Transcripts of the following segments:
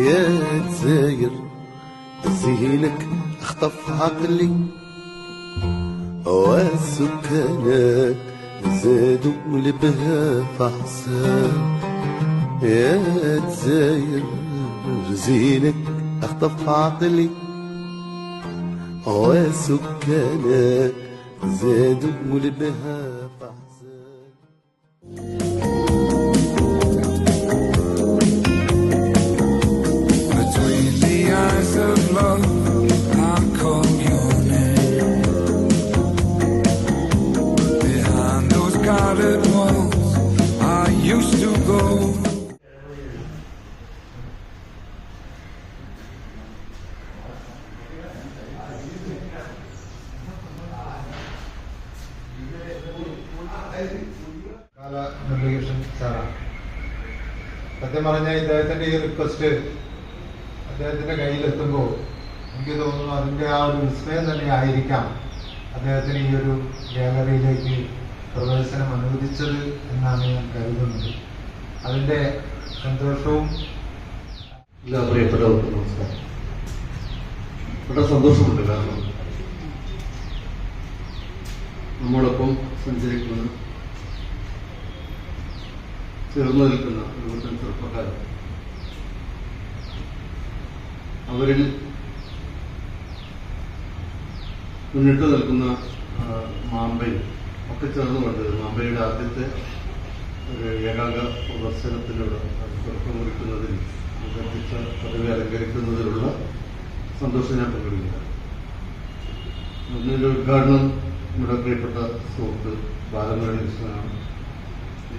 يا دزاير زينك اخطف عقلي وسكانك زادوا لبها فحسان. يا دزاير زينك اخطف عقلي وسكانك زادوا لبها فحسان. Between the eyes of love, I call your name. Behind those guarded walls, I used to go. Muralikrishnan സാറാണ്. സത്യം പറഞ്ഞാൽ ഇദ്ദേഹത്തിൻ്റെ ഈ request അദ്ദേഹത്തിൻ്റെ കയ്യിലെത്തുമ്പോൾ എനിക്ക് തോന്നുന്നു അതിൻ്റെ ആ ഒരു വിസ്മയം തന്നെ ആയിരിക്കാം അദ്ദേഹത്തിന് ഈ ഒരു ഗാലറിയിലേക്ക് പ്രവേശനം അനുവദിച്ചത് എന്നാണ് ഞാൻ കരുതുന്നത്. അതിൻ്റെ സന്തോഷവും എല്ലാ പ്രിയപ്പെട്ടവർക്കും നമസ്കാരം. വളരെ സന്തോഷമുണ്ട്. കാരണം നമ്മളൊപ്പം സഞ്ചരിക്കുന്ന ചേർന്ന് നിൽക്കുന്ന യുവജന ചെറുപ്പക്കാർ, അവരിൽ മുന്നിട്ട് നിൽക്കുന്ന മാമ്പയും ഒക്കെ ചേർന്നുകൊണ്ട് മാമ്പയുടെ ആദ്യത്തെ ഒരു ഏകാംഗ പ്രദർശനത്തിലൂടെ തുടക്കം കുറിക്കുന്നതിൽ നിർദ്ദിഷ്ട പദവി അലങ്കരിക്കുന്നതിലുള്ള സന്തോഷം ഞാൻ പങ്കെടുക്കുകയാണ്. അതിൻ്റെ ഉദ്ഘാടനം നമ്മുടെ പ്രിയപ്പെട്ട സുഹൃത്ത് ബാലമുരളി കൃഷ്ണനാണ്.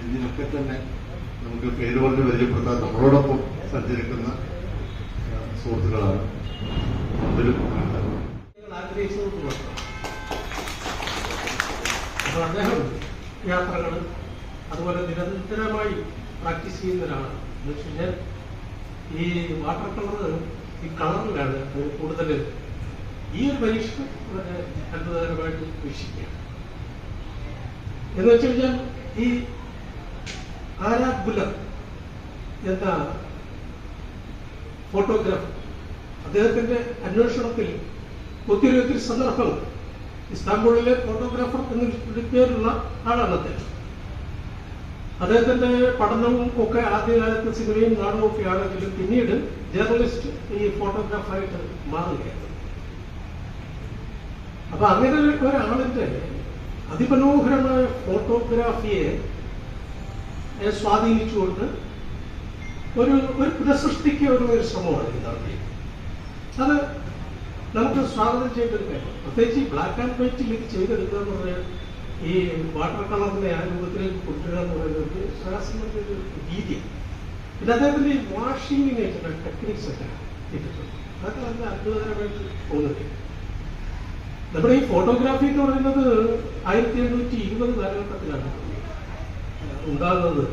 ഇതിനൊക്കെ തന്നെ നമുക്ക് പേര് പറഞ്ഞ് പരിചയപ്പെടുത്താൻ നമ്മളോടൊപ്പം സഞ്ചരിക്കുന്ന സുഹൃത്തുക്കളാണ്. അതിലും അദ്ദേഹം യാത്രകൾ അതുപോലെ നിരന്തരമായി പ്രാക്ടീസ് ചെയ്യുന്ന ഒരാളാണ്. എന്ന് വെച്ച് കഴിഞ്ഞാൽ ഈ വാട്ടർ കളർ ഈ കളറിലാണ് കൂടുതൽ ഈ ഒരു പരീക്ഷ അത്ഭുതകരമായിട്ട് വീക്ഷിക്കുക. എന്ന് വെച്ച് കഴിഞ്ഞാൽ ഈ ആരാബുലർ എന്ന ഫോട്ടോഗ്രാഫർ, അദ്ദേഹത്തിന്റെ അന്വേഷണത്തിൽ ഒത്തിരി സന്ദർഭങ്ങൾ, ഇസ്താംബൂളിലെ ഫോട്ടോഗ്രാഫർ എന്ന പേരുള്ള ആളാണ് അദ്ദേഹം. അദ്ദേഹത്തിന്റെ പഠനവും ഒക്കെ ആദ്യകാലത്ത് സിനിമയും നാടകവും ഒക്കെ ആണെങ്കിലും പിന്നീട് ജേർണലിസ്റ്റ് ഈ ഫോട്ടോഗ്രാഫറായിട്ട് മാറുകയാണ്. അപ്പൊ അങ്ങനെ ഒരാളിന്റെ അതിമനോഹരമായ ഫോട്ടോഗ്രാഫിയെ സ്വാധീനിച്ചുകൊണ്ട് ഒരു പുനഃസൃഷ്ടിക്ക് ഒരു ശ്രമമാണ് ഇത് നടത്തിയത്. അത് നമുക്ക് സ്വാഗതം ചെയ്യേണ്ട ഒരു കാര്യം. പ്രത്യേകിച്ച് ഈ ബ്ലാക്ക് ആൻഡ് വൈറ്റിൽ ഇത് ചെയ്തെടുക്കുക എന്ന് പറഞ്ഞാൽ ഈ വാട്ടർ കളറിനെ ആ രൂപത്തിലേക്ക് കൊണ്ടുവരിക എന്ന് പറയുന്നത് ശാസ്ത്രത്തിന്റെ ഒരു രീതിയാണ്. പിന്നെ അദ്ദേഹത്തിന്റെ ഈ വാഷിങ്ങിനെ ചില ടെക്നിക്സ് ഒക്കെ ചെയ്തിട്ടുണ്ട്. അതൊക്കെ നല്ല അത്ഭുതകരമായിട്ട് തോന്നുന്നത്. നമ്മുടെ ഈ ഫോട്ടോഗ്രാഫി എന്ന് പറയുന്നത് 1820 കാലഘട്ടത്തിലാണ് ഉണ്ടാകുന്നത്.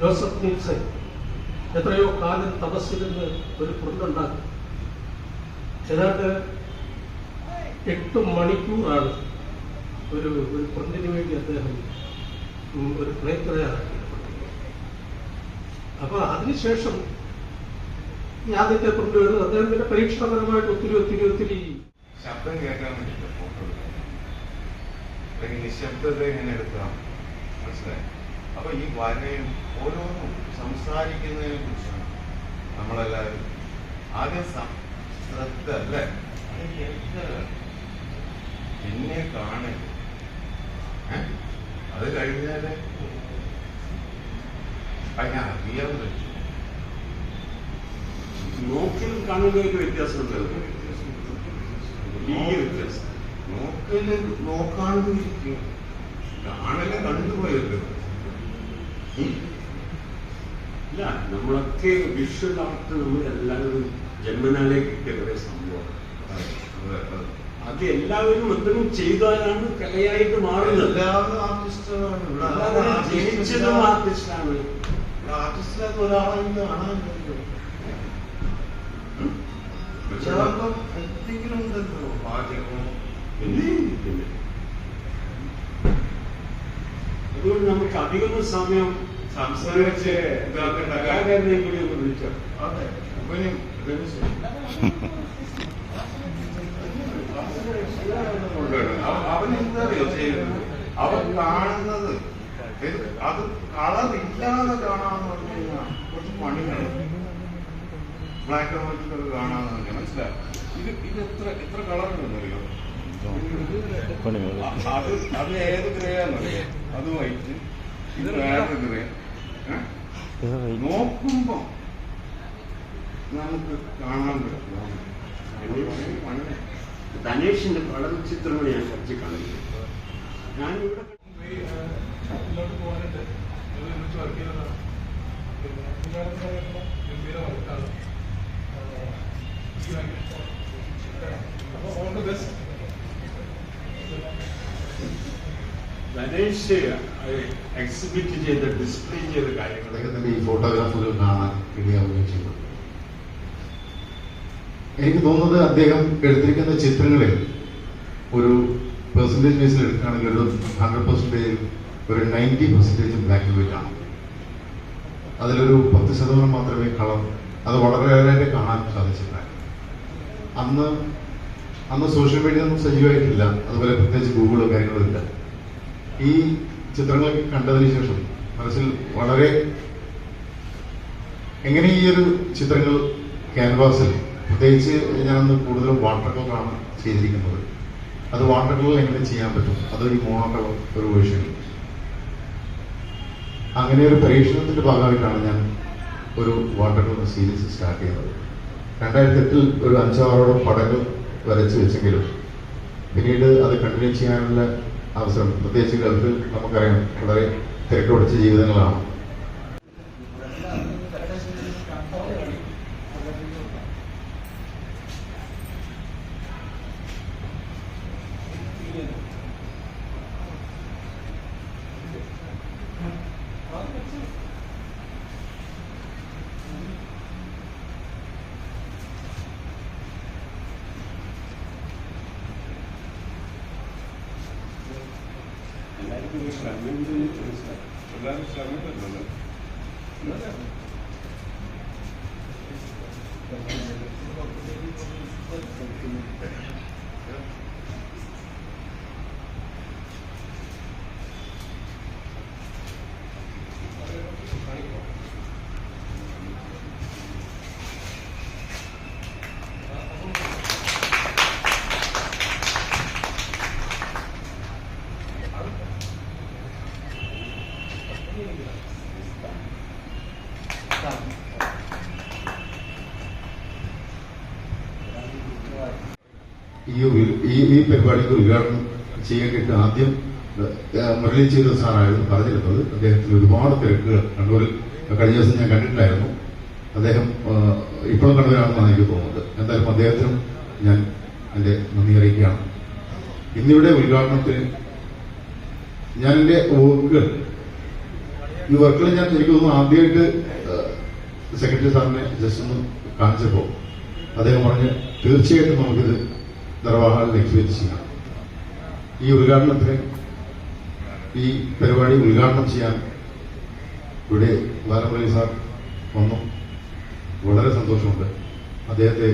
ജോസഫ് നീൽസൺ എത്രയോ കാലം തപസ്സിരുന്ന് ഒരു പ്രിന്റുണ്ടാക്കി. ഏതാണ്ട് 8 മണിക്കൂറാണ് ഒരു പ്രിന്റിന് വേണ്ടി അദ്ദേഹം ഒരു പ്ലേറ്റ് തയ്യാറാക്കി. അപ്പൊ അതിനുശേഷം ഈ ആദ്യത്തെ പ്രിന്റുകൾ അദ്ദേഹത്തിന്റെ പരീക്ഷണപരമായിട്ട് ഒത്തിരി ശബ്ദം കേൾക്കാൻ വേണ്ടിയിട്ട് ഫോട്ടോ എടുക്കാം, നിശബ്ദത എങ്ങനെ എടുക്കാം, മനസ്സിലായി. അപ്പൊ ഈ വരയും ഓരോന്നും സംസാരിക്കുന്നതിനെ കുറിച്ചാണ് നമ്മളെല്ലാവരും ആദ്യം ശ്രദ്ധ അല്ലേ, എന്നെ കാണരുത്. അത് കഴിഞ്ഞാല് ഞാൻ അറിയാൻ പറ്റും. നോക്കിലും കാണുന്നതിന് വ്യത്യാസമുണ്ട്. ഈ വ്യത്യാസം നോക്കല് നോക്കാണ്ട് ഇരിക്കും, കാണല് കണ്ടുപോയല്ലോ. ഇല്ല, നമ്മളൊക്കെ വിഷ്വൽ ആർട്ട് നമ്മൾ എല്ലാവരും ജന്മനാലേ കിട്ടിയ കുറെ സംഭവം. അത് എല്ലാവരും എന്തെങ്കിലും ചെയ്താലാണ് കലയായിട്ട് മാറുന്നത്. എല്ലാവരും ആർട്ടിസ്റ്റാണ്. ജനിച്ചതും ആർട്ടിസ്റ്റാണ്. ആർട്ടിസ്റ്റിനകത്ത് ഒരാളെങ്കിലും കാണാനില്ലല്ലോ. എന്തെങ്കിലും ഉണ്ടല്ലോ, പാചകമോ. പിന്നെ അതുകൊണ്ട് നമുക്ക് അധികം സമയം സംസാരിച്ച് കലാകാരനെ കൂടി ഒന്ന് വിളിച്ചോ. അതെ. ഇവനും അവൻ എന്താ ചെയ്യുന്നത്? അവൻ കാണുന്നത് അത് കളറില്ലാതെ കാണാന്ന് പറഞ്ഞു കഴിഞ്ഞാൽ കുറച്ച് പണിയാണ്. ബ്ലാക്ക് ആൻഡ് വൈറ്റ് കാണാന്ന് പറഞ്ഞാൽ മനസ്സിലാവും. ഇത് എത്ര കളറുണ്ടെന്നറിയോ? അത് ഏത് ഗ്രേയാന്നറിയോ? അത് വൈറ്റ്, ഇത് വേറെ ഗ്രേ. നോക്കുമ്പോ നമുക്ക് കാണാൻ പറ്റും. ധനേഷിന്റെ കളർ ചിത്രങ്ങൾ ഞാൻ കുറച്ച് കാണില്ല. ഞാനിവിടെ മുന്നോട്ട് പോകാനുണ്ട്. ഒരുമിച്ച് വർക്ക് ചെയ്യുന്നതാണ്. പിന്നെ ഗംഭീര വർക്കാണ്. അപ്പോൾ all the best. Dhanesh exhibit ചെയ്ത് ഡിസ്പ്ലേ ചെയ്ത കാര്യങ്ങൾ അദ്ദേഹത്തിന്റെ ഈ ഫോട്ടോഗ്രാഫുകൾ കാണാൻ ഇടയാവുകയും ചെയ്തു. എനിക്ക് തോന്നുന്നത് അദ്ദേഹം എടുത്തിരിക്കുന്ന ചിത്രങ്ങളിൽ ഒരു പെർസെൻറ്റേജ് ബേസിൽ എടുക്കുകയാണെങ്കിൽ ഒരു 100% ഒരു 90% ബ്ലാക്ക് ആൻഡ് വൈറ്റ് ആണ്. അതിലൊരു 10% മാത്രമേ കളർ. അത് വളരെയേറെ കാണാൻ സാധിച്ചിട്ടുണ്ടായിരുന്നു. അന്ന് സോഷ്യൽ മീഡിയ ഒന്നും സജീവമായിട്ടില്ല. അതുപോലെ പ്രത്യേകിച്ച് ഗൂഗിളോ കാര്യങ്ങളോ ഇല്ല. ഈ ചിത്രങ്ങൾ കണ്ടതിന് ശേഷം മനസ്സിൽ വളരെ എങ്ങനെ ഈ ഒരു ചിത്രങ്ങൾ ക്യാൻവാസിൽ, പ്രത്യേകിച്ച് ഞാനന്ന് കൂടുതലും വാട്ടർ കളറാണ് ചെയ്തിരിക്കുന്നത്. അത് വാട്ടർ കളറിൽ എങ്ങനെ ചെയ്യാൻ പറ്റും, അതൊരു മോണോ കളർ ഒരു വേർഷൻ. അങ്ങനെ ഒരു പരീക്ഷണത്തിന്റെ ഭാഗമായിട്ടാണ് ഞാൻ ഒരു വാട്ടർ കളർ സീരീസ് സ്റ്റാർട്ട് ചെയ്യുന്നത്. 2008 ഒരു 5-6 പടങ്ങൾ വരച്ചു വെച്ചെങ്കിലും പിന്നീട് അത് കണ്ടിന്യൂ ചെയ്യാനുള്ള അവസരം, പ്രത്യേകിച്ച് ഗൾഫിൽ നമുക്കറിയാം വളരെ തിരക്ക് പിടിച്ച ജീവിതങ്ങളാണ്. എല്ലാവരും ശ്രമിക്കുന്നുണ്ടല്ലോ. ഈ പരിപാടിക്ക് ഉദ്ഘാടനം ചെയ്യാനായിട്ട് ആദ്യം മുരളി ചെയ്ത സാറായിരുന്നു പറഞ്ഞിരുന്നത്. അദ്ദേഹത്തിന് ഒരുപാട് തിരക്കുകൾ കണ്ണൂരിൽ കഴിഞ്ഞ ദിവസം ഞാൻ കണ്ടിട്ടില്ലായിരുന്നു. അദ്ദേഹം ഇപ്പോഴും കണ്ണൂരാണെന്നാണ് എനിക്ക് തോന്നുന്നത്. എന്തായാലും അദ്ദേഹത്തിനും ഞാൻ എൻ്റെ നന്ദി അറിയിക്കുകയാണ്. ഇന്നിവിടെ ഉദ്ഘാടനത്തിന് ഞാൻ എൻ്റെ ഈ വർക്കുകൾ ഞാൻ എനിക്ക് തോന്നുന്നു ആദ്യമായിട്ട് സെക്രട്ടറി സാറിനെ ജസ്റ്റ് ഒന്ന് കാണിച്ചപ്പോൾ അദ്ദേഹം പറഞ്ഞ് തീർച്ചയായിട്ടും നമുക്കിത് ദർവാഹാളിൽ എക്സിബിറ്റ് ചെയ്യാം. ഈ ഉദ്ഘാടനത്തിന് ഈ പരിപാടി ഉദ്ഘാടനം ചെയ്യാൻ ഇവിടെ ബാലമുരളി സാർ വന്നു. വളരെ സന്തോഷമുണ്ട്. അദ്ദേഹത്തെ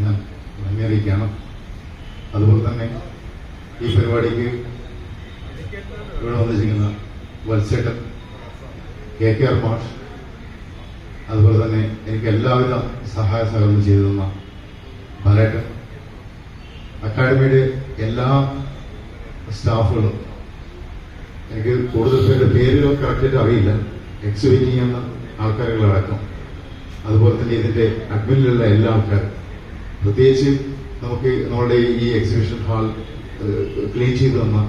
ഞാൻ നന്ദി അറിയിക്കുകയാണ്. അതുപോലെ തന്നെ ഈ പരിപാടിക്ക് ഇവിടെ വന്നിരിക്കുന്ന വത്സേട്ടൻ, KKR മാഷ്, അതുപോലെ തന്നെ എനിക്ക് എല്ലാവിധ സഹായ സഹകരണം ചെയ്തു തന്ന ബാലേട്ടൻ, അക്കാഡമിയുടെ എല്ലാ സ്റ്റാഫുകളും, എനിക്ക് കൂടുതൽ പേരുടെ പേരുകൾ കറക്റ്റായിട്ട് അറിയില്ല, എക്സിബിറ്റ് ചെയ്യുന്ന ആൾക്കാരുകളടക്കം, അതുപോലെ തന്നെ ഇതിന്റെ അഡ്മിനിലുള്ള എല്ലാ ആൾക്കാരും, പ്രത്യേകിച്ച് നമുക്ക് നമ്മളുടെ ഈ എക്സിബിഷൻ ഹാൾ ക്ലീൻ ചെയ്തു തന്ന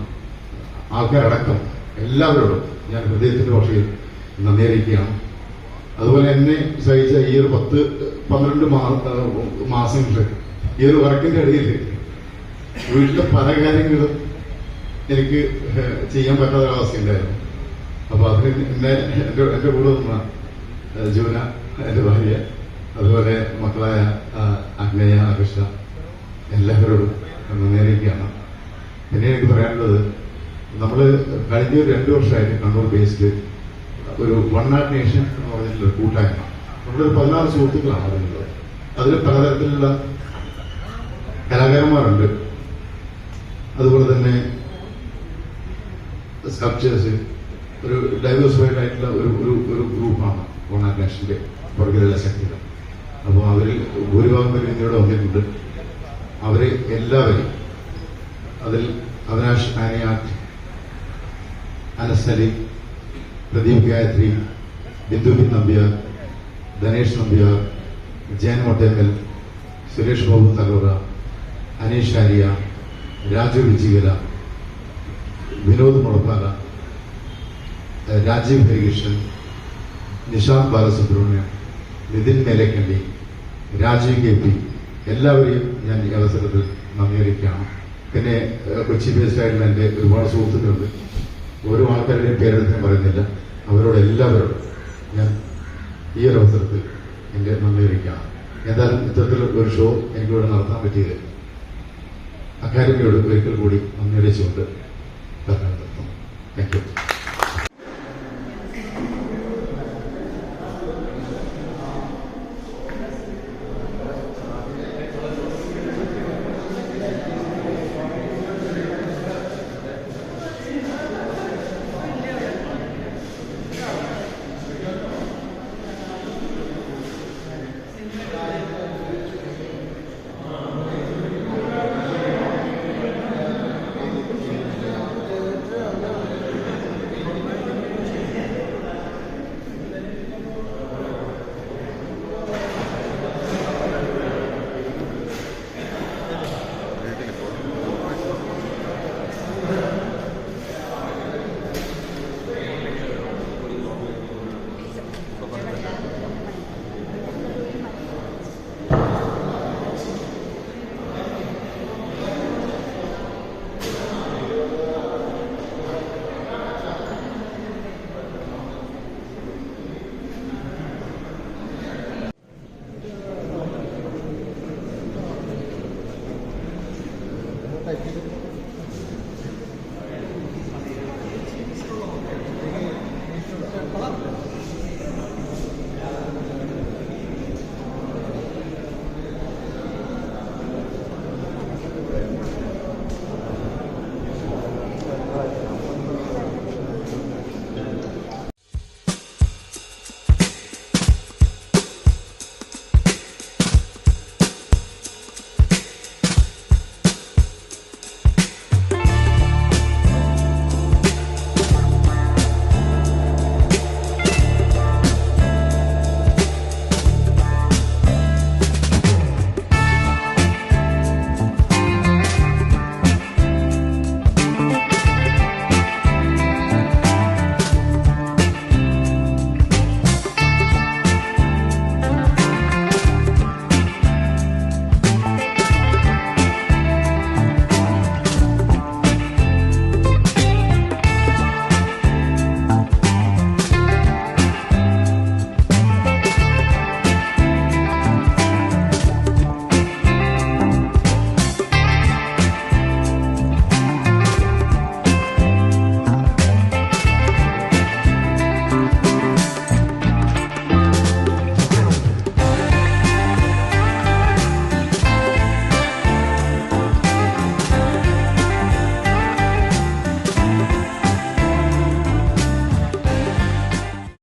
ആൾക്കാരടക്കം എല്ലാവരോടും ഞാൻ ഹൃദയത്തിന്റെ ഭാഷയിൽ നന്ദി അറിയിക്കുകയാണ്. അതുപോലെ എന്നെ സഹിച്ച ഈ ഒരു 10-12 മാസങ്ങൾ ഈ ഒരു വർക്കിന്റെ ഇടയിൽ വീട്ടിലെ പല കാര്യങ്ങളും എനിക്ക് ചെയ്യാൻ പറ്റാത്ത അവസ്ഥയുണ്ടായിരുന്നു. അപ്പൊ അതിന് എന്റെ കൂടെ നിന്ന ജൂന, എന്റെ ഭാര്യ, അതുപോലെ മക്കളായ അഗ്നയ, കൃഷ്ണ, എല്ലാവരോടും നന്ദി അറിയിക്കുകയാണ്. പിന്നെ എനിക്ക് പറയാനുള്ളത്, നമ്മൾ കഴിഞ്ഞ 2 വർഷമായിട്ട് കണ്ണൂർ ബേസ്ഡ് ഒരു വൺ ആർട്ട് നേഷൻ എന്ന് പറഞ്ഞിട്ടുള്ള കൂട്ടായ്മ നമ്മളൊരു 14 സുഹൃത്തുക്കളാണ് അതിലുള്ളത്. അതിൽ പലതരത്തിലുള്ള കലാകാരന്മാരുണ്ട്, അതുപോലെ തന്നെ സ്കൾപ്ചേഴ്സ്. ഒരു ഡൈവേഴ്സിഫൈഡ് ആയിട്ടുള്ള ഒരു ഗ്രൂപ്പാണ് ഓണാകാശിന്റെ പുറകിലുള്ള ശക്തികൾ. അപ്പോൾ അവരിൽ ഭൂരിഭാഗം പേര് ഇന്ത്യയുടെ വന്നിട്ടുണ്ട്. അവരെ എല്ലാവരും, അതിൽ Avinash Aniyatt, Anas Ali, Pradeep Gayathri, Bindu P Nambiar, Dhanesh Nambiar, Jayan Mottekkal, Suresh Babu Thalora, Aneesh Arya, Raju Vijikala, Vinod Mulappala, Rajeev Harikrishnan, Nishanth Balasubramaniam, Nithin Melakkandi, Rajeev K P, എല്ലാവരെയും ഞാൻ ഈ അവസരത്തിൽ നന്ദി അറിയിക്കുകയാണ്. പിന്നെ കൊച്ചി ബേസ്ഡ് ആയിട്ടുള്ള എൻ്റെ ഒരുപാട് സുഹൃത്തുക്കളുണ്ട്. ഓരോ ആൾക്കാരുടെയും പേരെടുത്ത് പറയുന്നില്ല. അവരോട് എല്ലാവരോടും ഞാൻ ഈ ഒരു അവസരത്തിൽ എൻ്റെ നന്ദി അറിയിക്കുകയാണ്. എന്തായാലും ഇത്തരത്തിലുള്ള ഒരു ഷോ എനിക്കിവിടെ നടത്താൻ പറ്റിയത് അക്കാദമിയോട് ഒരിക്കൽ കൂടി നന്ദി അറിയിച്ചുകൊണ്ട് താങ്ക് യു.